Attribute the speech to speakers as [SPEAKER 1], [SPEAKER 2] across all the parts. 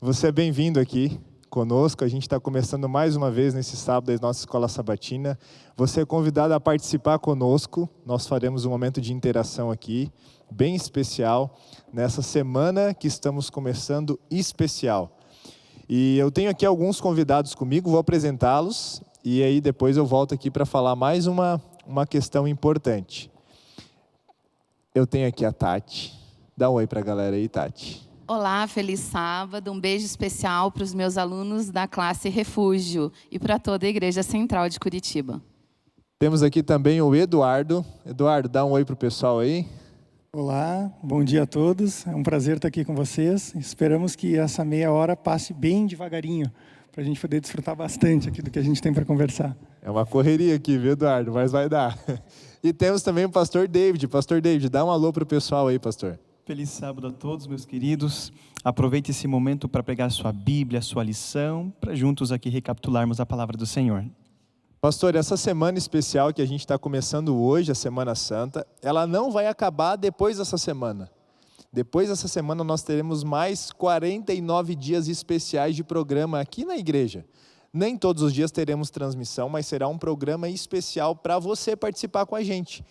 [SPEAKER 1] Você é bem-vindo aqui conosco. A gente está começando mais uma vez nesse sábado da nossa Escola Sabatina. Você é convidado a participar conosco. Nós faremos um momento de interação aqui, bem especial, nessa semana que estamos começando especial. E eu tenho aqui alguns convidados comigo, vou apresentá-los, e aí depois eu volto aqui para falar mais uma questão importante. Eu tenho aqui a Tati. Dá um oi para a galera aí, Tati.
[SPEAKER 2] Olá, feliz sábado. Um beijo especial para os meus alunos da classe Refúgio e para toda a Igreja Central de Curitiba.
[SPEAKER 1] Temos aqui também o Eduardo. Eduardo, dá um oi para o pessoal aí.
[SPEAKER 3] Olá, bom dia a todos. É um prazer estar aqui com vocês. Esperamos que essa meia hora passe bem devagarinho, para a gente poder desfrutar bastante aqui do que a gente tem para conversar.
[SPEAKER 1] É uma correria aqui, viu, Eduardo? Mas vai dar. E temos também o pastor David. Pastor David, dá um alô para o pessoal aí, pastor.
[SPEAKER 4] Feliz sábado a todos, meus queridos. Aproveite esse momento para pegar a sua Bíblia, a sua lição, para juntos aqui recapitularmos a palavra do Senhor.
[SPEAKER 1] Pastor, essa semana especial que a gente está começando hoje, a Semana Santa, ela não vai acabar depois dessa semana. Depois dessa semana nós teremos mais 49 dias especiais de programa aqui na igreja. Nem todos os dias teremos transmissão, mas será um programa especial para você participar com a gente.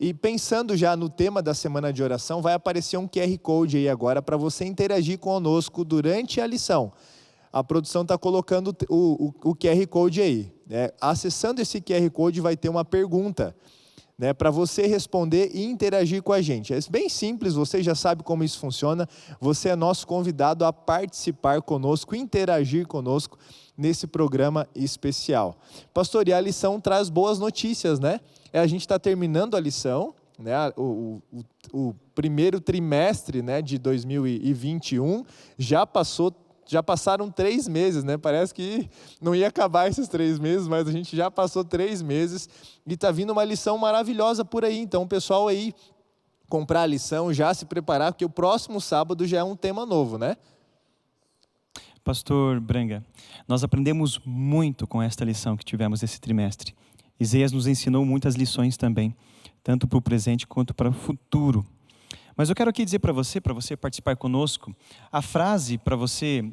[SPEAKER 1] E pensando já no tema da semana de oração, vai aparecer um QR Code aí agora para você interagir conosco durante a lição. A produção está colocando o QR Code aí. Né? Acessando esse QR Code vai ter uma pergunta, né, para você responder e interagir com a gente. É bem simples, você já sabe como isso funciona. Você é nosso convidado a participar conosco, interagir conosco nesse programa especial. Pastor, e a lição traz boas notícias, né? A gente está terminando a lição, né? O primeiro trimestre, né, de 2021 já passaram 3 meses, né? Parece que não ia acabar esses 3 meses, mas a gente já passou 3 meses e está vindo uma lição maravilhosa por aí. Então, o pessoal aí comprar a lição, já se preparar, porque o próximo sábado já é um tema novo, né?
[SPEAKER 4] Pastor Branga, nós aprendemos muito com esta lição que tivemos esse trimestre. Isaías nos ensinou muitas lições também, tanto para o presente quanto para o futuro. Mas eu quero aqui dizer para você participar conosco, a frase para você,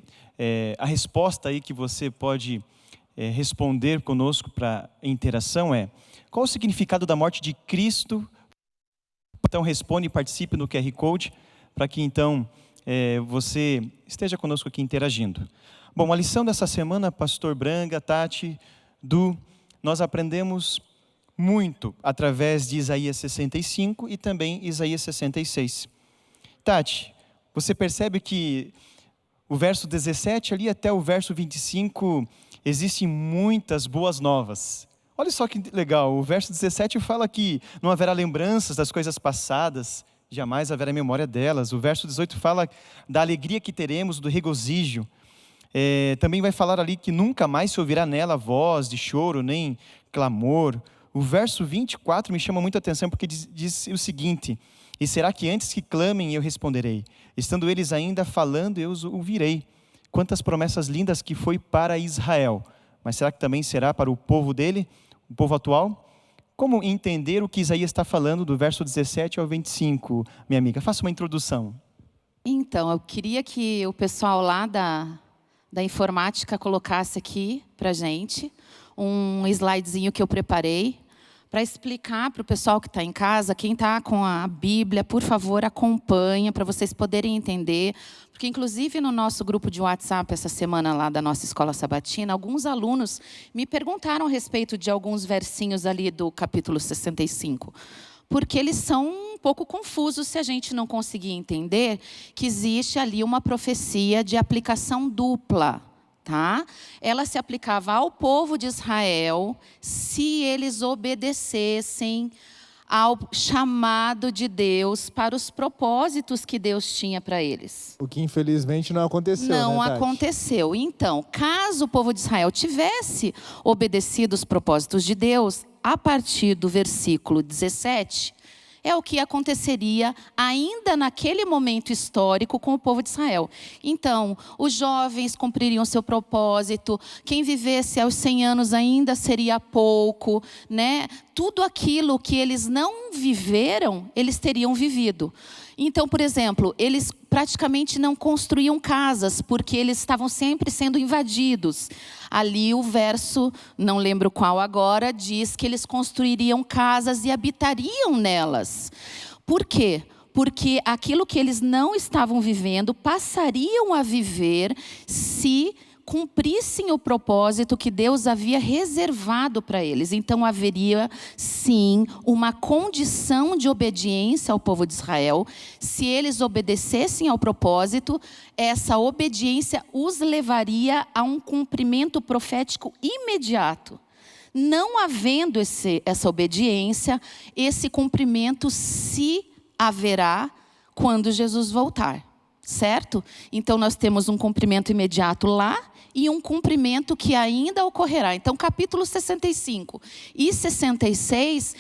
[SPEAKER 4] a resposta aí que você pode responder conosco para a interação é: qual o significado da morte de Cristo? Então responde e participe no QR Code, para que então você esteja conosco aqui interagindo. Bom, a lição dessa semana, Pastor Branga, Tati, nós aprendemos muito através de Isaías 65 e também Isaías 66. Tati, você percebe que o verso 17 ali até o verso 25 existem muitas boas novas. Olha só que legal, o verso 17 fala que não haverá lembranças das coisas passadas, jamais haverá memória delas. O verso 18 fala da alegria que teremos, do regozijo. Também vai falar ali que nunca mais se ouvirá nela voz de choro, nem clamor. O verso 24 me chama muita atenção porque diz o seguinte: e será que antes que clamem eu responderei? Estando eles ainda falando eu os ouvirei. Quantas promessas lindas que foi para Israel. Mas será que também será para o povo dele, o povo atual? Como entender o que Isaías está falando do verso 17 ao 25, minha amiga? Faça uma introdução.
[SPEAKER 2] Então, eu queria que o pessoal lá da informática colocasse aqui para a gente um slidezinho que eu preparei para explicar para o pessoal que está em casa. Quem está com a Bíblia, por favor, acompanha para vocês poderem entender. Porque, inclusive, no nosso grupo de WhatsApp, essa semana lá da nossa Escola Sabatina, alguns alunos me perguntaram a respeito de alguns versinhos ali do capítulo 65. Porque eles são um pouco confusos se a gente não conseguir entender que existe ali uma profecia de aplicação dupla. Tá? Ela se aplicava ao povo de Israel se eles obedecessem ao chamado de Deus para os propósitos que Deus tinha para eles.
[SPEAKER 1] O que infelizmente não aconteceu,
[SPEAKER 2] Não
[SPEAKER 1] né, Tati?
[SPEAKER 2] aconteceu. Então, caso o povo de Israel tivesse obedecido os propósitos de Deus, a partir do versículo 17, é o que aconteceria ainda naquele momento histórico com o povo de Israel. Então, os jovens cumpririam seu propósito, quem vivesse aos 100 anos ainda seria pouco, né? Tudo aquilo que eles não viveram, eles teriam vivido. Então, por exemplo, eles praticamente não construíam casas, porque eles estavam sempre sendo invadidos. Ali o verso, não lembro qual agora, diz que eles construiriam casas e habitariam nelas. Por quê? Porque aquilo que eles não estavam vivendo, passariam a viver se cumprissem o propósito que Deus havia reservado para eles. Então haveria, sim, uma condição de obediência ao povo de Israel. Se eles obedecessem ao propósito, essa obediência os levaria a um cumprimento profético imediato. Não havendo essa obediência, esse cumprimento se haverá quando Jesus voltar. Certo? Então nós temos um cumprimento imediato lá e um cumprimento que ainda ocorrerá. Então capítulo 65 e 66,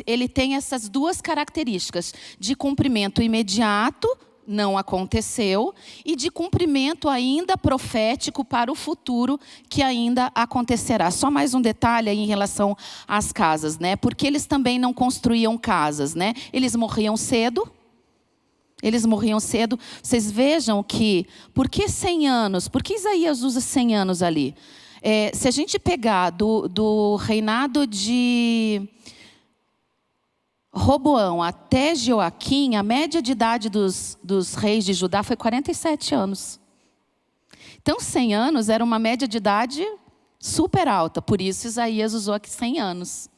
[SPEAKER 2] ele tem essas duas características de cumprimento imediato, não aconteceu, e de cumprimento ainda profético para o futuro, que ainda acontecerá. Só mais um detalhe aí em relação às casas, né? Porque eles também não construíam casas, né? Eles morriam cedo. Vocês vejam que, por que 100 anos? Por que Isaías usa 100 anos ali? Se a gente pegar do reinado de Roboão até Joaquim, a média de idade dos reis de Judá foi 47 anos. Então 100 anos era uma média de idade super alta, por isso Isaías usou aqui 100 anos.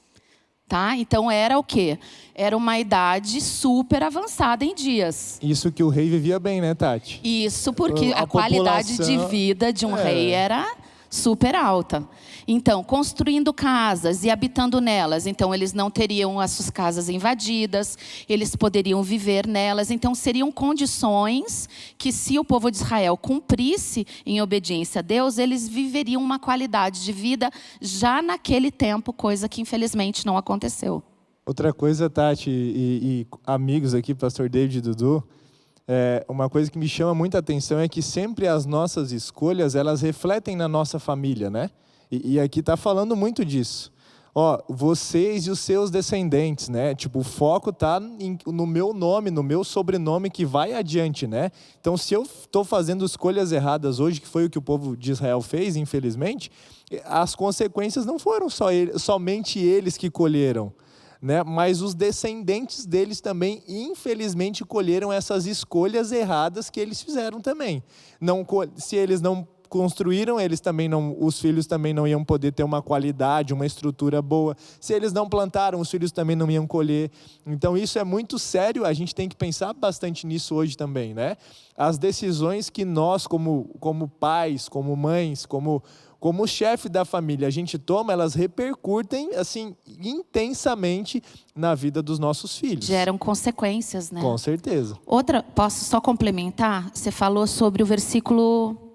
[SPEAKER 2] Tá? Então era o quê? Era uma idade super avançada em dias.
[SPEAKER 1] Isso que o rei vivia bem, né, Tati?
[SPEAKER 2] Isso porque a qualidade de vida de um rei era super alta. Então, construindo casas e habitando nelas. Então, eles não teriam as suas casas invadidas, eles poderiam viver nelas. Então, seriam condições que, se o povo de Israel cumprisse em obediência a Deus, eles viveriam uma qualidade de vida já naquele tempo, coisa que, infelizmente, não aconteceu.
[SPEAKER 1] Outra coisa, Tati e amigos aqui, pastor David e Dudu, uma coisa que me chama muita atenção é que sempre as nossas escolhas, elas refletem na nossa família, né? E aqui está falando muito disso. Ó, vocês e os seus descendentes, né? Tipo, o foco está no meu nome, no meu sobrenome que vai adiante, né? Então, se eu estou fazendo escolhas erradas hoje, que foi o que o povo de Israel fez, infelizmente, as consequências não foram somente eles que colheram, né? Mas os descendentes deles também, infelizmente, colheram essas escolhas erradas que eles fizeram também. Se eles não construíram, os filhos também não iam poder ter uma qualidade, uma estrutura boa. Se eles não plantaram, os filhos também não iam colher. Então isso é muito sério, a gente tem que pensar bastante nisso hoje também, né? As decisões que nós, como pais, como mães, como chefe da família, a gente toma, elas repercutem assim intensamente na vida dos nossos filhos.
[SPEAKER 2] Geram consequências, né?
[SPEAKER 1] Com certeza.
[SPEAKER 2] Posso só complementar? Você falou sobre o versículo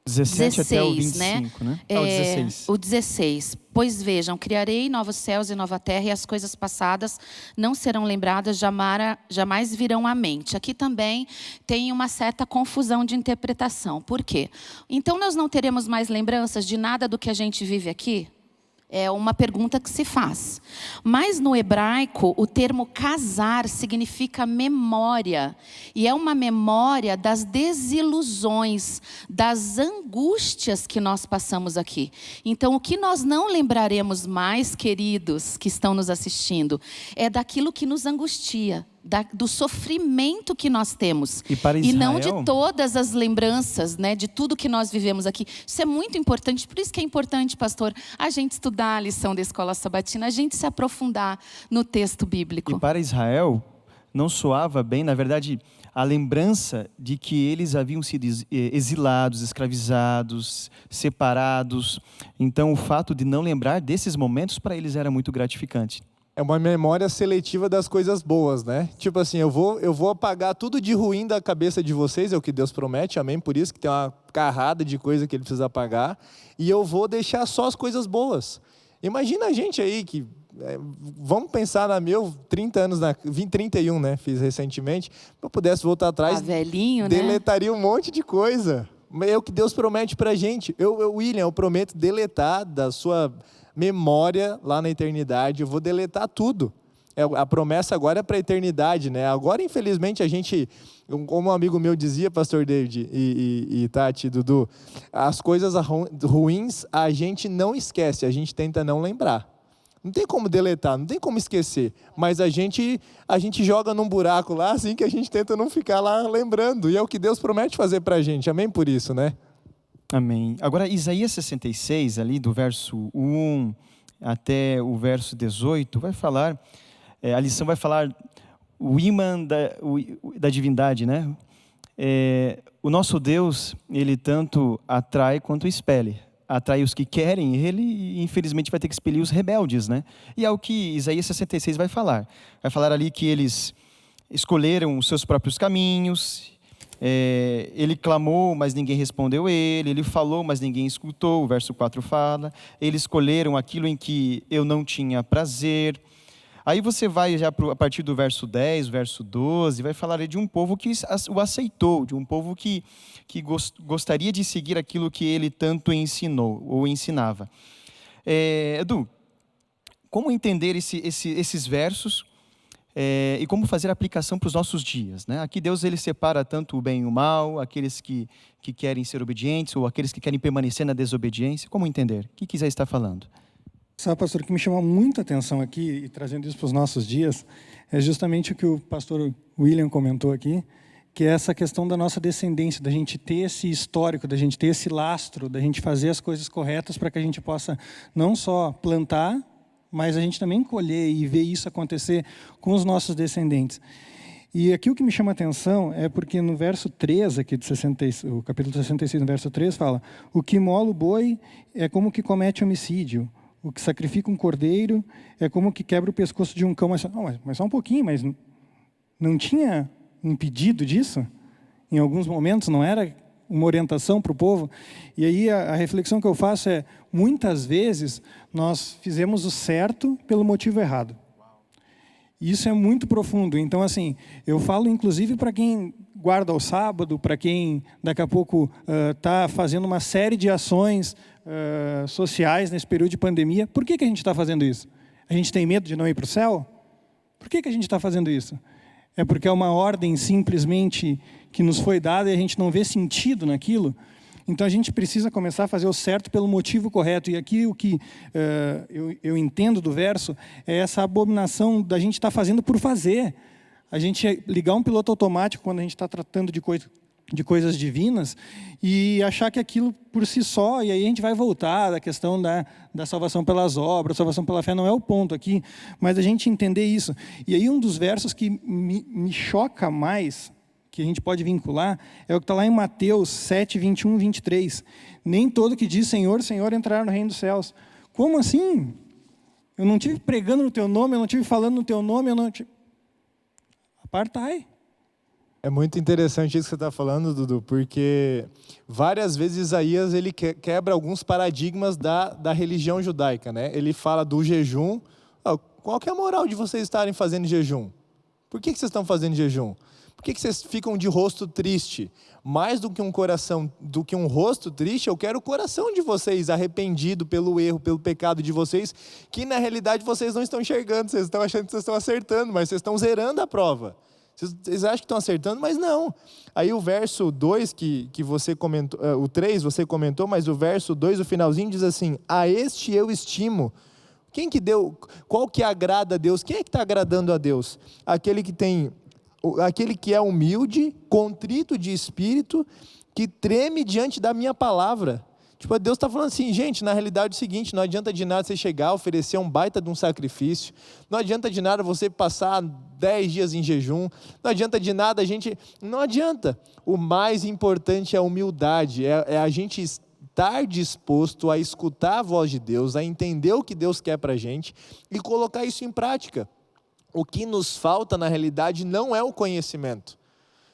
[SPEAKER 4] 17 até o 25, né?
[SPEAKER 2] O
[SPEAKER 4] 16.
[SPEAKER 2] O 16. Pois vejam, criarei novos céus e nova terra, e as coisas passadas não serão lembradas, jamais virão à mente. Aqui também tem uma certa confusão de interpretação. Por quê? Então nós não teremos mais lembranças de nada do que a gente vive aqui? É uma pergunta que se faz. Mas no hebraico, o termo casar significa memória. E é uma memória das desilusões, das angústias que nós passamos aqui. Então, o que nós não lembraremos mais, queridos que estão nos assistindo, é daquilo que nos angustia. Do sofrimento que nós temos.
[SPEAKER 4] E para Israel,
[SPEAKER 2] e não de todas as lembranças, né, de tudo que nós vivemos aqui. Isso é muito importante, por isso que é importante, pastor, a gente estudar a lição da Escola Sabatina, a gente se aprofundar no texto bíblico.
[SPEAKER 4] E para Israel, não soava bem, na verdade, a lembrança de que eles haviam sido exilados, escravizados, separados. Então, o fato de não lembrar desses momentos, para eles era muito gratificante.
[SPEAKER 1] É uma memória seletiva das coisas boas, né? Tipo assim, eu vou apagar tudo de ruim da cabeça de vocês, é o que Deus promete, amém? Por isso que tem uma carrada de coisa que Ele precisa apagar. E eu vou deixar só as coisas boas. Imagina a gente aí que... vamos pensar 30 anos, 31, né? Fiz recentemente. Se eu pudesse voltar atrás,
[SPEAKER 2] velhinho,
[SPEAKER 1] deletaria um monte de coisa. É o que Deus promete pra gente. William, eu prometo deletar da sua... memória lá na eternidade, eu vou deletar tudo. A promessa agora é para a eternidade, né? Agora, infelizmente, a gente, como um amigo meu dizia, pastor David e Tati, Dudu, as coisas ruins a gente não esquece, a gente tenta não lembrar. Não tem como deletar, não tem como esquecer, mas a gente joga num buraco lá, assim, que a gente tenta não ficar lá lembrando, e é o que Deus promete fazer para a gente, amém por isso, né?
[SPEAKER 4] Amém. Agora, Isaías 66, ali do verso 1 até o verso 18, vai falar, a lição vai falar o ímã da divindade, né? O nosso Deus, ele tanto atrai quanto expele. Atrai os que querem ele e, infelizmente, vai ter que expelir os rebeldes, né? E é o que Isaías 66 vai falar. Vai falar ali que eles escolheram os seus próprios caminhos, ele clamou, mas ninguém respondeu ele falou, mas ninguém escutou, o verso 4 fala, eles escolheram aquilo em que eu não tinha prazer. Aí você vai já a partir do verso 10, verso 12, vai falar de um povo que o aceitou, de um povo que gostaria de seguir aquilo que ele tanto ensinou ou ensinava. Edu, como entender esses versos e como fazer a aplicação para os nossos dias, né? Aqui Deus ele separa tanto o bem e o mal, aqueles que querem ser obedientes ou aqueles que querem permanecer na desobediência. Como entender? O que Isaías está falando?
[SPEAKER 3] Sabe, pastor, o que me chamou muita atenção aqui, e trazendo isso para os nossos dias, é justamente o que o pastor William comentou aqui, que é essa questão da nossa descendência, da gente ter esse histórico, da gente ter esse lastro, da gente fazer as coisas corretas para que a gente possa não só plantar, mas a gente também colher e ver isso acontecer com os nossos descendentes. E aqui o que me chama a atenção é porque no verso 3, aqui de o capítulo 66, no verso 3, fala: o que mola o boi é como o que comete homicídio. O que sacrifica um cordeiro é como o que quebra o pescoço de um cão. Mas só um pouquinho, mas não tinha um pedido disso? Em alguns momentos não era uma orientação para o povo? E aí a reflexão que eu faço é, muitas vezes nós fizemos o certo pelo motivo errado. E isso é muito profundo. Então, assim, eu falo inclusive para quem guarda o sábado, para quem daqui a pouco está fazendo uma série de ações sociais nesse período de pandemia. Por que a gente está fazendo isso? A gente tem medo de não ir para o céu? Por que a gente está fazendo isso? É porque é uma ordem simplesmente que nos foi dada e a gente não vê sentido naquilo? Então a gente precisa começar a fazer o certo pelo motivo correto. E aqui o que eu entendo do verso é essa abominação da gente estar fazendo por fazer. A gente ligar um piloto automático quando a gente está tratando de coisas divinas e achar que aquilo por si só, e aí a gente vai voltar da questão da salvação pelas obras, salvação pela fé, não é o ponto aqui, mas a gente entender isso. E aí um dos versos que me choca mais, que a gente pode vincular, é o que está lá em Mateus 7, 21 e 23. Nem todo que diz Senhor, Senhor entrará no reino dos céus. Como assim? Eu não estive pregando no teu nome, eu não estive falando no teu nome, eu não tive... Apartai.
[SPEAKER 1] É muito interessante isso que você está falando, Dudu, porque várias vezes Isaías ele quebra alguns paradigmas da religião judaica, né? Ele fala do jejum. Qual que é a moral de vocês estarem fazendo jejum? Por que vocês estão fazendo jejum? Por que vocês ficam de rosto triste? Mais do que um rosto triste, eu quero o coração de vocês arrependido pelo erro, pelo pecado de vocês, que na realidade vocês não estão enxergando, vocês estão achando que vocês estão acertando, mas vocês estão zerando a prova. Vocês acham que estão acertando, mas não. Aí o verso 2 que você comentou, o 3 você comentou, mas o verso 2, o finalzinho, diz assim: a este eu estimo. Quem que deu? Qual que agrada a Deus? Quem é que está agradando a Deus? Aquele que é humilde, contrito de espírito, que treme diante da minha palavra. Tipo, Deus está falando assim, gente, na realidade é o seguinte, não adianta de nada você chegar, oferecer um baita de um sacrifício, não adianta de nada você passar 10 dias em jejum, não adianta de nada não adianta. O mais importante é a humildade, é a gente estar disposto a escutar a voz de Deus, a entender o que Deus quer para a gente e colocar isso em prática. O que nos falta, na realidade, não é o conhecimento.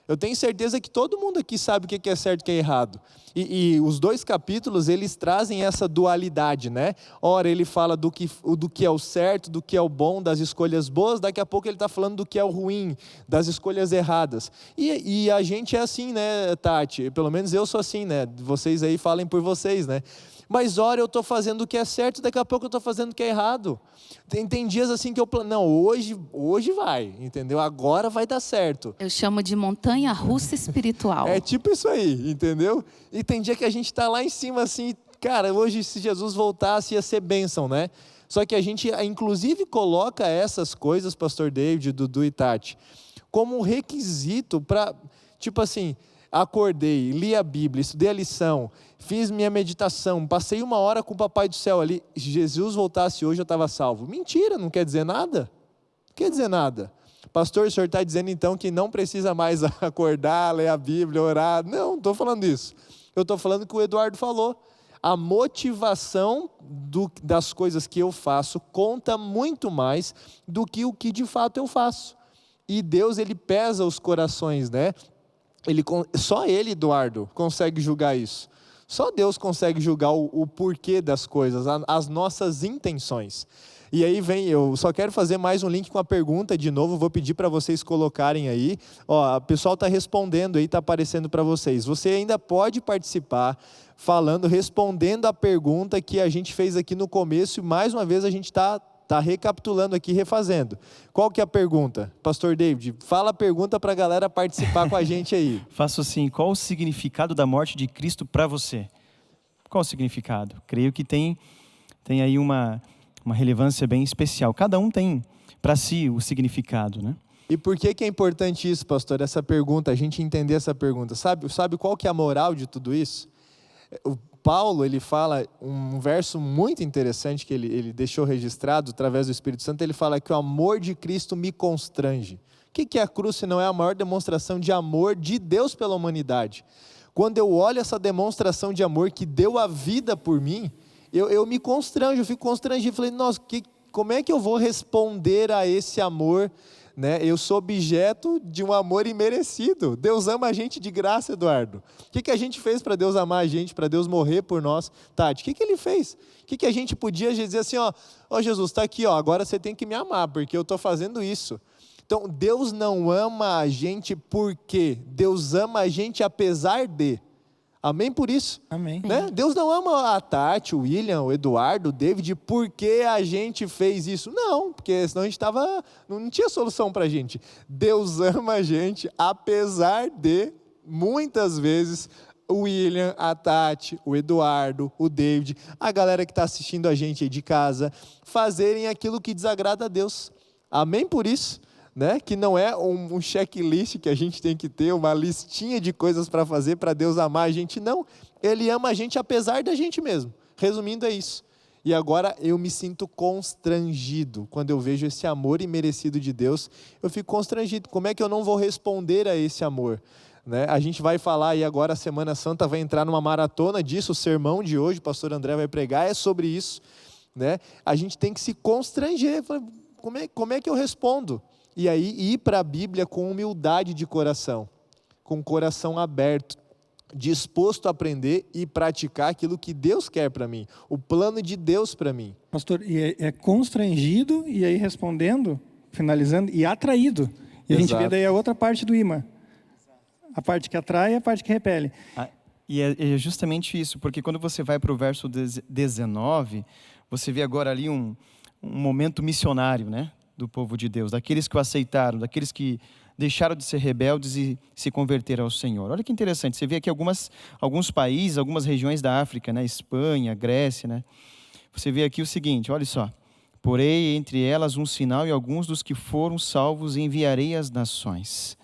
[SPEAKER 1] Eu tenho certeza que todo mundo aqui sabe o que é certo e o que é errado. E os 2 capítulos, eles trazem essa dualidade, né? Ora, ele fala do que é o certo, do que é o bom, das escolhas boas. Daqui a pouco ele está falando do que é o ruim, das escolhas erradas. E a gente é assim, né, Tati? Pelo menos eu sou assim, né? Vocês aí falem por vocês, né? Mas ora eu estou fazendo o que é certo, daqui a pouco eu estou fazendo o que é errado. Tem dias assim que eu plano, não, hoje vai, entendeu? Agora vai dar certo.
[SPEAKER 2] Eu chamo de montanha-russa espiritual.
[SPEAKER 1] É tipo isso aí, entendeu? E tem dia que a gente está lá em cima assim, cara, hoje se Jesus voltasse ia ser bênção, né? Só que a gente inclusive coloca essas coisas, pastor David, Dudu e Tati, como um requisito para, tipo assim, acordei, li a Bíblia, estudei a lição, fiz minha meditação, passei 1 hora com o Papai do Céu ali, se Jesus voltasse hoje eu estava salvo. Mentira, não quer dizer nada. Não quer dizer nada. Pastor, o senhor está dizendo então que não precisa mais acordar, ler a Bíblia, orar. Não estou falando isso. Eu estou falando o que o Eduardo falou. A motivação das coisas que eu faço conta muito mais do que o que de fato eu faço. E Deus, Ele pesa os corações, né? Só Ele, Eduardo, consegue julgar isso. Só Deus consegue julgar o porquê das coisas, as nossas intenções. E aí eu só quero fazer mais um link com a pergunta de novo, vou pedir para vocês colocarem aí. Ó, o pessoal está respondendo aí, está aparecendo para vocês. Você ainda pode participar respondendo a pergunta que a gente fez aqui no começo, e mais uma vez a gente está recapitulando aqui, refazendo. Qual que é a pergunta? Pastor David, fala a pergunta para a galera participar com a gente aí.
[SPEAKER 4] Faço assim, qual o significado da morte de Cristo para você? Qual o significado? Creio que tem aí uma relevância bem especial. Cada um tem para si o significado, né?
[SPEAKER 1] E por que é importante isso, pastor? Essa pergunta, a gente entender essa pergunta. Sabe qual que é a moral de tudo isso? O Paulo, ele fala um verso muito interessante que ele deixou registrado através do Espírito Santo. Ele fala que o amor de Cristo me constrange. O que é a cruz se não é a maior demonstração de amor de Deus pela humanidade? Quando eu olho essa demonstração de amor que deu a vida por mim, eu me constranjo, eu fico constrangido. Falei, nossa, como é que eu vou responder a esse amor? Né? Eu sou objeto de um amor imerecido. Deus ama a gente de graça, Eduardo. O que a gente fez para Deus amar a gente, para Deus morrer por nós? Tati, o que Ele fez? O que a gente podia dizer assim, ó Jesus, está aqui, ó, agora você tem que me amar, porque eu estou fazendo isso. Então, Deus não ama a gente porque Deus ama a gente apesar de. Amém por isso?
[SPEAKER 3] Amém.
[SPEAKER 1] Né? Deus não ama a Tati, o William, o Eduardo, o David, porque a gente fez isso. Não, porque senão a gente não tinha solução para a gente. Deus ama a gente, apesar de, muitas vezes, o William, a Tati, o Eduardo, o David, a galera que está assistindo a gente aí de casa, fazerem aquilo que desagrada a Deus. Amém por isso? Né? Que não é um checklist que a gente tem que ter, uma listinha de coisas para fazer para Deus amar a gente, não. Ele ama a gente apesar da gente mesmo. Resumindo, é isso. E agora eu me sinto constrangido. Quando eu vejo esse amor imerecido de Deus, eu fico constrangido. Como é que eu não vou responder a esse amor? Né? A gente vai falar aí agora, a Semana Santa vai entrar numa maratona disso, o sermão de hoje, o pastor André vai pregar, é sobre isso. Né? A gente tem que se constranger. Como é que eu respondo? E aí ir para a Bíblia com humildade de coração, com o coração aberto, disposto a aprender e praticar aquilo que Deus quer para mim, o plano de Deus para mim.
[SPEAKER 3] Pastor, e é constrangido, e aí respondendo, finalizando, e atraído. E a gente vê daí a outra parte do imã. A parte que atrai e a parte que repele.
[SPEAKER 4] E é justamente isso, porque quando você vai para o verso 19, você vê agora ali um momento missionário, né? Do povo de Deus, daqueles que o aceitaram, daqueles que deixaram de ser rebeldes e se converteram ao Senhor. Olha que interessante, você vê aqui alguns países, algumas regiões da África, né? Espanha, Grécia, né? Você vê aqui o seguinte, olha só. Porei entre elas um sinal e alguns dos que foram salvos enviarei às nações.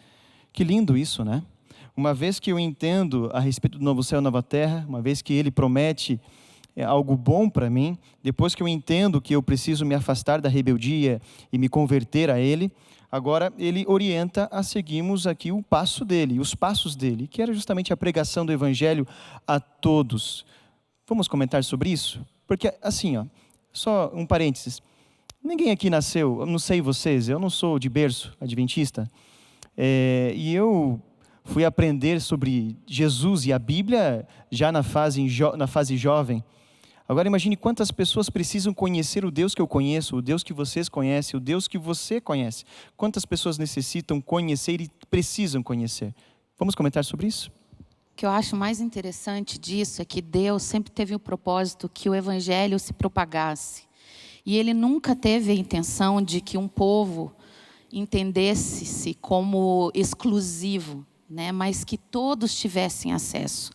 [SPEAKER 4] Que lindo isso, né? Uma vez que eu entendo a respeito do novo céu e nova terra, uma vez que Ele promete algo bom para mim, depois que eu entendo que eu preciso me afastar da rebeldia e me converter a Ele, agora Ele orienta a seguirmos aqui o passo dEle, os passos dEle, que era justamente a pregação do Evangelho a todos. Vamos comentar sobre isso? Porque assim, só um parênteses, ninguém aqui nasceu, eu não sei vocês, eu não sou de berço adventista, e eu fui aprender sobre Jesus e a Bíblia já na fase jovem. Agora imagine quantas pessoas precisam conhecer o Deus que eu conheço, o Deus que vocês conhecem, o Deus que você conhece. Quantas pessoas necessitam conhecer e precisam conhecer? Vamos comentar sobre isso?
[SPEAKER 2] O que eu acho mais interessante disso é que Deus sempre teve o propósito que o evangelho se propagasse. E ele nunca teve a intenção de que um povo entendesse-se como exclusivo, né? Mas que todos tivessem acesso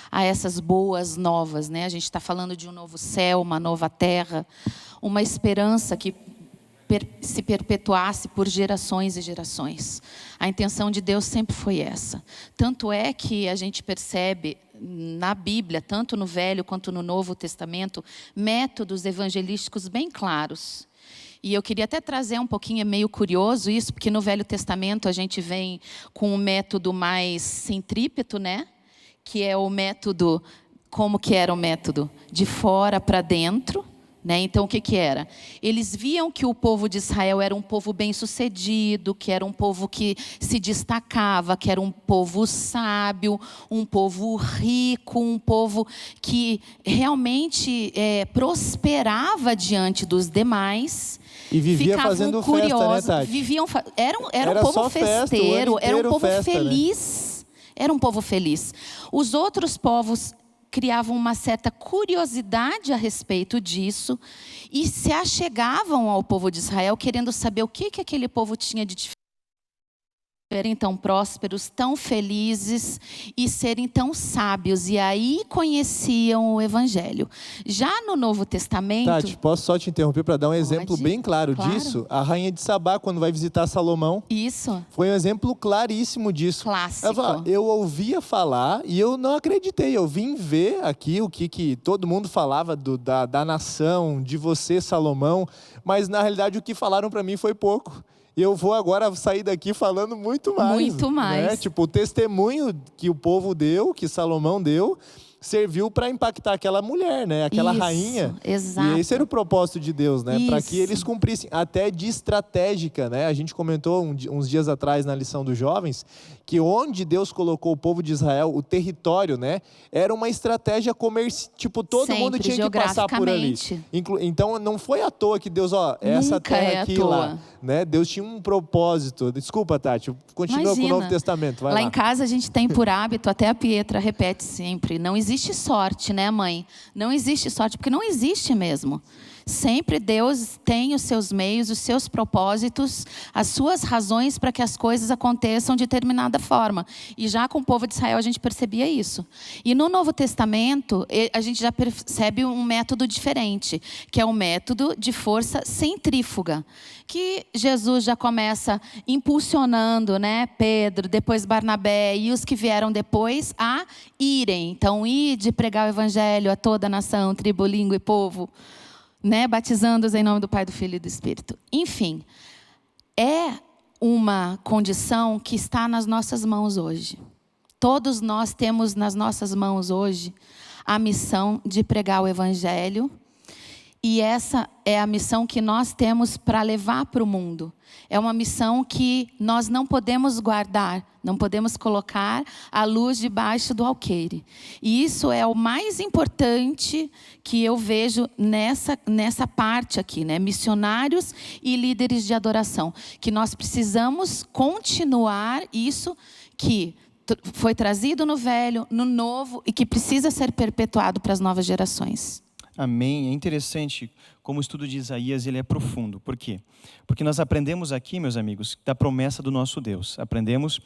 [SPEAKER 2] a essas boas novas, né? A gente está falando de um novo céu, uma nova terra, uma esperança que se perpetuasse por gerações e gerações. A intenção de Deus sempre foi essa. Tanto é que a gente percebe na Bíblia, tanto no Velho quanto no Novo Testamento, métodos evangelísticos bem claros. E eu queria até trazer um pouquinho, é meio curioso isso, porque no Velho Testamento a gente vem com um método mais centrípeto, né? Que é o método, como que era o método? De fora para dentro. Né? Então, o que era? Eles viam que o povo de Israel era um povo bem-sucedido, que era um povo que se destacava, que era um povo sábio, um povo rico, um povo que realmente prosperava diante dos demais.
[SPEAKER 1] E vivia
[SPEAKER 2] ficavam
[SPEAKER 1] fazendo
[SPEAKER 2] curiosos,
[SPEAKER 1] festa, né, Tati?
[SPEAKER 2] Era um povo festeiro, era um povo
[SPEAKER 1] festa,
[SPEAKER 2] feliz. Né? Era um povo feliz. Os outros povos criavam uma certa curiosidade a respeito disso e se achegavam ao povo de Israel querendo saber o que aquele povo tinha de diferente. Serem tão prósperos, tão felizes e serem tão sábios. E aí conheciam o Evangelho. Já no Novo Testamento...
[SPEAKER 1] Tati, posso só te interromper para dar um exemplo bem claro disso? A rainha de Sabá, quando vai visitar Salomão,
[SPEAKER 2] isso.
[SPEAKER 1] Foi um exemplo claríssimo disso.
[SPEAKER 2] Clássico.
[SPEAKER 1] Ela fala, eu ouvia falar e eu não acreditei. Eu vim ver aqui o que todo mundo falava da nação, de você, Salomão, mas na realidade o que falaram para mim foi pouco. E eu vou agora sair daqui falando muito mais.
[SPEAKER 2] Muito mais.
[SPEAKER 1] Né? Tipo, o testemunho que o povo deu, que Salomão deu, serviu para impactar aquela mulher, né? Aquela rainha.
[SPEAKER 2] Exato.
[SPEAKER 1] E esse era o propósito de Deus, né? Para que eles cumprissem, até de estratégica, né? A gente comentou uns dias atrás na lição dos jovens, que onde Deus colocou o povo de Israel, o território, né? Era uma estratégia comercial, tipo, todo mundo tinha que passar por ali. Então, não foi à toa que Deus, essa
[SPEAKER 2] Nunca
[SPEAKER 1] terra aqui lá, né? Deus tinha um propósito. Desculpa, Tati, continua com o Novo Testamento, vai lá.
[SPEAKER 2] Lá em casa a gente tem por hábito, até a Pietra repete sempre, não existe sorte, né, mãe? Não existe sorte, porque não existe mesmo. Sempre Deus tem os seus meios, os seus propósitos, as suas razões para que as coisas aconteçam de determinada forma. E já com o povo de Israel a gente percebia isso. E no Novo Testamento a gente já percebe um método diferente, que é o método de força centrífuga, que Jesus já começa impulsionando, né, Pedro, depois Barnabé e os que vieram depois a irem. Então, ir de pregar o evangelho a toda a nação, tribo, língua e povo, né, batizando-os em nome do Pai, do Filho e do Espírito. Enfim, é uma condição que está nas nossas mãos hoje. Todos nós temos nas nossas mãos hoje a missão de pregar o evangelho. E essa é a missão que nós temos para levar para o mundo. É uma missão que nós não podemos guardar, não podemos colocar a luz debaixo do alqueire. E isso é o mais importante que eu vejo nessa parte aqui, né? Missionários e líderes de adoração. Que nós precisamos continuar isso que foi trazido no Velho, no Novo e que precisa ser perpetuado para as novas gerações.
[SPEAKER 4] Amém. É interessante como o estudo de Isaías ele é profundo. Por quê? Porque nós aprendemos aqui, meus amigos, da promessa do nosso Deus. Aprendemos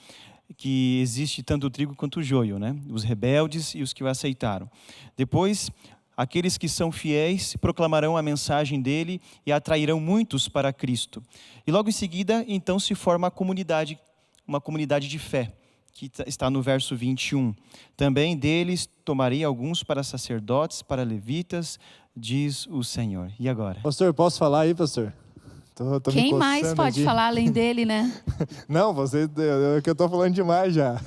[SPEAKER 4] que existe tanto o trigo quanto o joio, né? Os rebeldes e os que o aceitaram. Depois, aqueles que são fiéis proclamarão a mensagem dele e atrairão muitos para Cristo. E logo em seguida, então, se forma uma comunidade de fé, que está no verso 21. Também deles tomarei alguns para sacerdotes, para levitas, diz o Senhor. E agora?
[SPEAKER 1] Pastor, posso falar aí, pastor? Tô
[SPEAKER 2] Quem mais pode
[SPEAKER 1] aqui.
[SPEAKER 2] falar além dele, né?
[SPEAKER 1] Não, que eu tô falando demais já.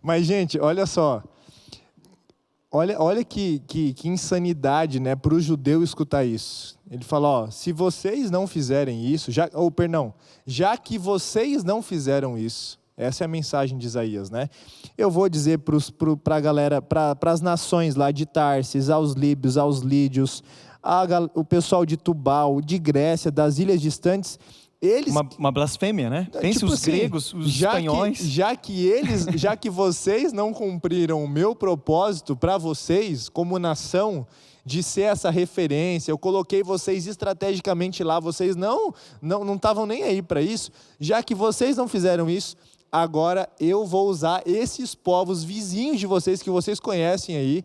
[SPEAKER 1] Mas, gente, olha só. Olha que insanidade, né, para o judeu escutar isso. Ele fala, se vocês não fizerem isso, já que vocês não fizeram isso, essa é a mensagem de Isaías, né? Eu vou dizer para a galera, para as nações lá de Tarsis, aos líbios, aos lídios, o pessoal de Tubal, de Grécia, das ilhas distantes, Eles,
[SPEAKER 4] Uma blasfêmia, né? Pense
[SPEAKER 1] tipo
[SPEAKER 4] os
[SPEAKER 1] assim,
[SPEAKER 4] gregos, os espanhóis.
[SPEAKER 1] Já que vocês não cumpriram o meu propósito para vocês, como nação, de ser essa referência, eu coloquei vocês estrategicamente lá, vocês não estavam nem aí para isso, já que vocês não fizeram isso, agora eu vou usar esses povos vizinhos de vocês, que vocês conhecem aí,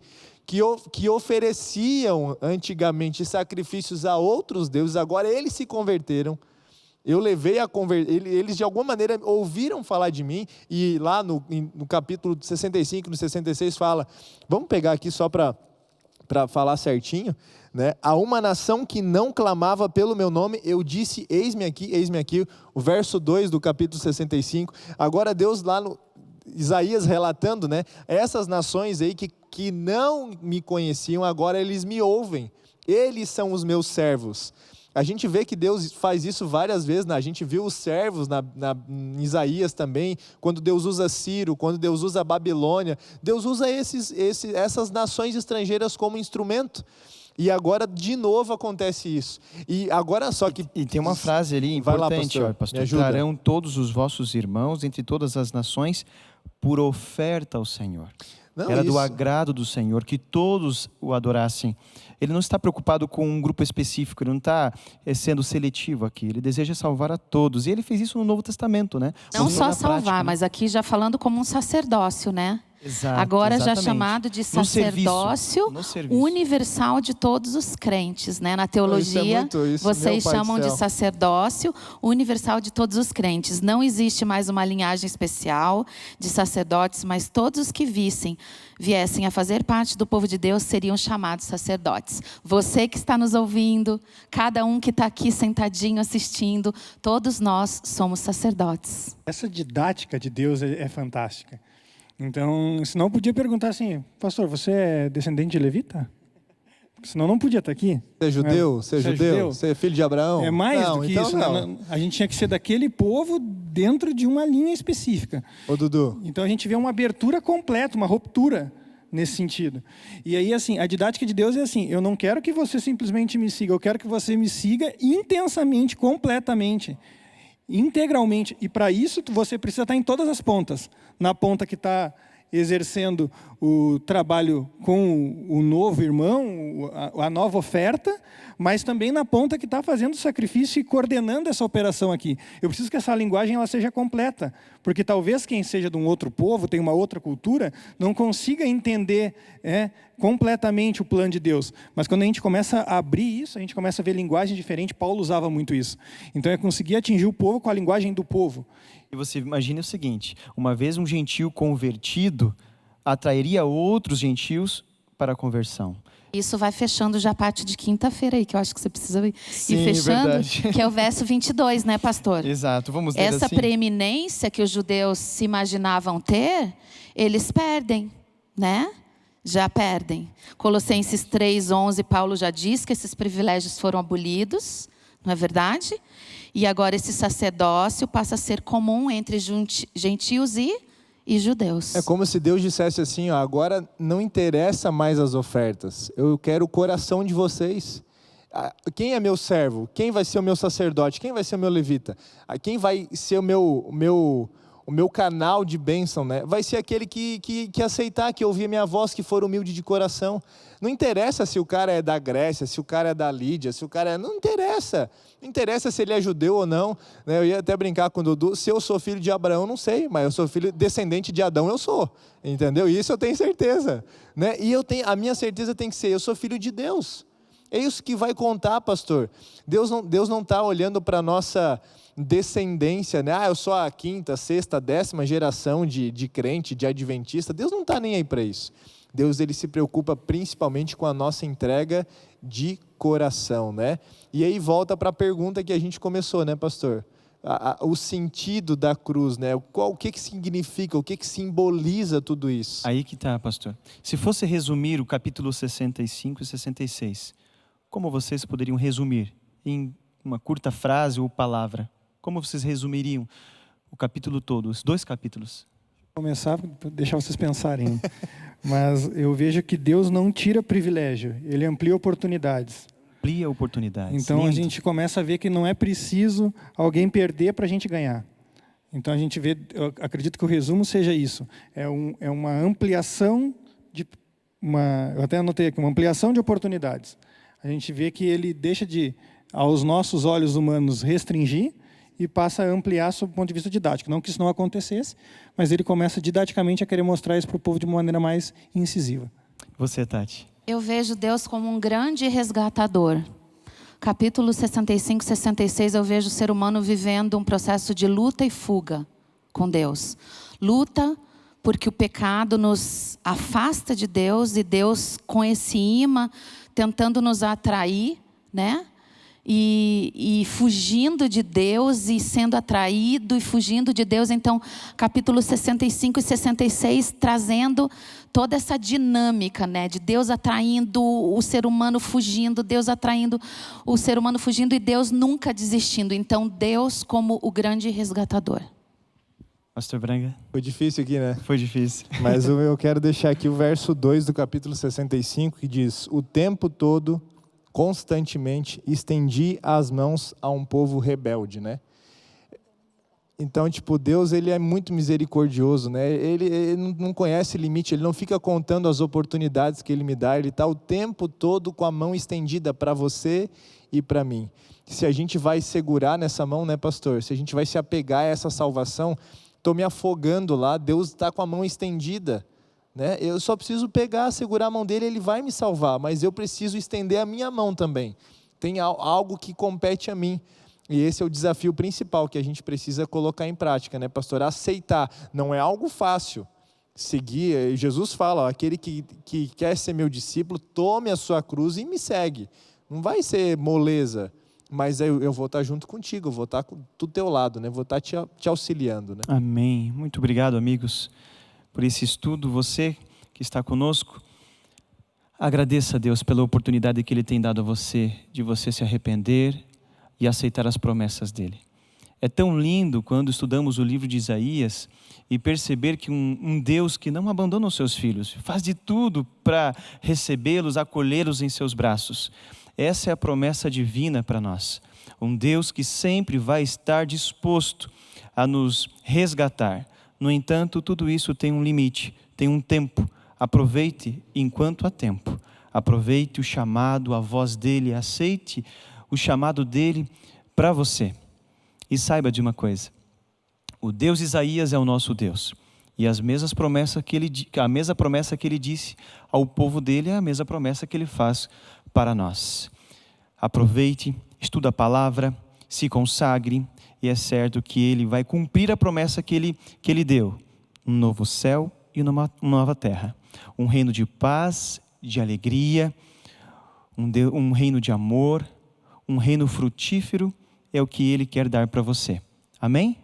[SPEAKER 1] que ofereciam antigamente sacrifícios a outros deuses, agora eles se converteram. Eu levei a eles de alguma maneira ouviram falar de mim, e lá no capítulo 65, no 66 fala, vamos pegar aqui só para falar certinho, né? A uma nação que não clamava pelo meu nome, eu disse, eis-me aqui, o verso 2 do capítulo 65, agora Deus lá no Isaías relatando, né? Essas nações aí que não me conheciam, agora eles me ouvem, eles são os meus servos. A gente vê que Deus faz isso várias vezes, né? A gente viu os servos em Isaías também, quando Deus usa Ciro, quando Deus usa Babilônia, Deus usa essas nações estrangeiras como instrumento. E agora, de novo, acontece isso. E agora só que...
[SPEAKER 4] E tem uma frase ali importante,
[SPEAKER 1] lá,
[SPEAKER 4] pastor. Trarão todos os vossos irmãos entre todas as nações por oferta ao Senhor. Era do agrado do Senhor que todos o adorassem. Ele não está preocupado com um grupo específico, ele não está sendo seletivo aqui. Ele deseja salvar a todos. E ele fez isso no Novo Testamento, né?
[SPEAKER 2] Não só salvar,
[SPEAKER 4] prática,
[SPEAKER 2] mas aqui já falando como um sacerdócio, né?
[SPEAKER 4] Exato,
[SPEAKER 2] agora
[SPEAKER 4] exatamente.
[SPEAKER 2] Já chamado de sacerdócio universal de todos os crentes, né? Na teologia, vocês chamam de sacerdócio universal de todos os crentes. Não existe mais uma linhagem especial de sacerdotes, mas todos os que viessem a fazer parte do povo de Deus seriam chamados sacerdotes. Você que está nos ouvindo, cada um que está aqui sentadinho assistindo, todos nós somos sacerdotes.
[SPEAKER 3] Essa didática de Deus é fantástica. Então, senão podia perguntar assim, pastor, você é descendente de levita? Senão não podia estar aqui.
[SPEAKER 1] Você é judeu? Você é judeu? Você é filho de Abraão?
[SPEAKER 3] É mais do que isso. Não. A gente tinha que ser daquele povo dentro de uma linha específica.
[SPEAKER 1] Ô, Dudu.
[SPEAKER 3] Então a gente vê uma abertura completa, uma ruptura nesse sentido. E aí, assim, a didática de Deus é assim, eu não quero que você simplesmente me siga, eu quero que você me siga intensamente, completamente, integralmente. E para isso você precisa estar em todas as pontas. Na ponta que está exercendo o trabalho com o novo irmão, a nova oferta, mas também na ponta que está fazendo o sacrifício e coordenando essa operação aqui. Eu preciso que essa linguagem ela seja completa, porque talvez quem seja de um outro povo, tem uma outra cultura, não consiga entender completamente o plano de Deus. Mas quando a gente começa a abrir isso, a gente começa a ver linguagem diferente. Paulo usava muito isso. Então é conseguir atingir o povo com a linguagem do povo.
[SPEAKER 4] E você imagina o seguinte, uma vez um gentio convertido atrairia outros gentios para a conversão.
[SPEAKER 2] Isso vai fechando já a parte de quinta-feira aí, que eu acho que você precisa ir fechando, verdade. Que é o verso 22, né, pastor?
[SPEAKER 4] Exato, vamos ler
[SPEAKER 2] essa
[SPEAKER 4] assim.
[SPEAKER 2] Preeminência que os judeus se imaginavam ter, eles perdem, né? Já perdem. Colossenses 3:11, Paulo já diz que esses privilégios foram abolidos, não é verdade? E agora esse sacerdócio passa a ser comum entre gentios e judeus.
[SPEAKER 1] É como se Deus dissesse assim, ó, agora não interessa mais as ofertas, eu quero o coração de vocês. Quem é meu servo? Quem vai ser o meu sacerdote? Quem vai ser o meu levita? Quem vai ser o meu canal de bênção, né? Vai ser aquele que aceitar, que ouvir a minha voz, que for humilde de coração. Não interessa se o cara é da Grécia, se o cara é da Lídia, se o cara é... Não interessa. Não interessa se ele é judeu ou não. Eu ia até brincar com o Dudu. Se eu sou filho de Abraão, não sei. Mas eu sou filho descendente de Adão, eu sou. Entendeu? Isso eu tenho certeza. Né? E a minha certeza tem que ser, eu sou filho de Deus. É isso que vai contar, pastor. Deus não está olhando para a nossa descendência, né? Eu sou a quinta, sexta, 10ª geração de crente, de adventista. Deus não está nem aí para isso. Deus ele se preocupa principalmente com a nossa entrega de coração, né? E aí volta para a pergunta que a gente começou, né, pastor? O sentido da cruz, né? O que significa, o que simboliza tudo isso?
[SPEAKER 4] Aí que está, pastor. Se fosse resumir o capítulo 65 e 66, como vocês poderiam resumir em uma curta frase ou palavra? Como vocês resumiriam o capítulo todo, os 2 capítulos?
[SPEAKER 3] Vou começar para deixar vocês pensarem. Mas eu vejo que Deus não tira privilégio, Ele amplia oportunidades.
[SPEAKER 4] amplia oportunidades.
[SPEAKER 3] Então a
[SPEAKER 4] Lindo.
[SPEAKER 3] gente começa a ver que não é preciso alguém perder para a gente ganhar. Então a gente vê, eu acredito que o resumo seja isso. É uma ampliação eu até anotei aqui, uma ampliação de oportunidades. A gente vê que ele deixa de, aos nossos olhos humanos, restringir e passa a ampliar sob o ponto de vista didático. Não que isso não acontecesse, mas ele começa didaticamente a querer mostrar isso para o povo de uma maneira mais incisiva.
[SPEAKER 4] Você, Tati.
[SPEAKER 2] Eu vejo Deus como um grande resgatador. Capítulo 65, 66, eu vejo o ser humano vivendo um processo de luta e fuga com Deus. Luta porque o pecado nos afasta de Deus e Deus com esse imã tentando nos atrair, né? E fugindo de Deus e sendo atraído e fugindo de Deus. Então, capítulo 65 e 66, trazendo toda essa dinâmica, né? De Deus atraindo o ser humano fugindo, Deus atraindo o ser humano fugindo e Deus nunca desistindo. Então, Deus como o grande resgatador.
[SPEAKER 4] Pastor Branga.
[SPEAKER 1] Foi difícil aqui, né?
[SPEAKER 4] Foi difícil.
[SPEAKER 1] Mas eu quero deixar aqui o verso 2 do capítulo 65, que diz: o tempo todo, constantemente, estendi as mãos a um povo rebelde, né? Então, tipo, Deus, ele é muito misericordioso, né? Ele não conhece limite, ele não fica contando as oportunidades que ele me dá, ele está o tempo todo com a mão estendida para você e para mim. Se a gente vai segurar nessa mão, né, pastor? Se a gente vai se apegar a essa salvação, estou me afogando lá, Deus está com a mão estendida, né? Eu só preciso pegar, segurar a mão dele, ele vai me salvar, mas eu preciso estender a minha mão também. Tem algo que compete a mim. E esse é o desafio principal que a gente precisa colocar em prática, né, pastor? Aceitar. Não é algo fácil seguir. Jesus fala, ó, aquele que quer ser meu discípulo, tome a sua cruz e me segue. Não vai ser moleza, mas eu vou estar junto contigo, eu vou estar do teu lado, né? Vou estar te auxiliando, né?
[SPEAKER 4] Amém. Muito obrigado, amigos, por esse estudo. Você que está conosco, agradeça a Deus pela oportunidade que Ele tem dado a você, de você se arrepender e aceitar as promessas dEle. É tão lindo quando estudamos o livro de Isaías e perceber que um Deus que não abandona os seus filhos, faz de tudo para recebê-los, acolhê-los em seus braços. Essa é a promessa divina para nós. Um Deus que sempre vai estar disposto a nos resgatar. No entanto, tudo isso tem um limite, tem um tempo. Aproveite enquanto há tempo. Aproveite o chamado, a voz dEle, aceite o chamado dEle para você. E saiba de uma coisa, o Deus Isaías é o nosso Deus. E a mesma promessa que ele disse ao povo dele é a mesma promessa que ele faz para nós. Aproveite, estuda a palavra, se consagre, e é certo que ele vai cumprir a promessa que ele deu. Um novo céu e uma nova terra. Um reino de paz, de alegria, um reino de amor, um reino frutífero, é o que Ele quer dar para você. Amém?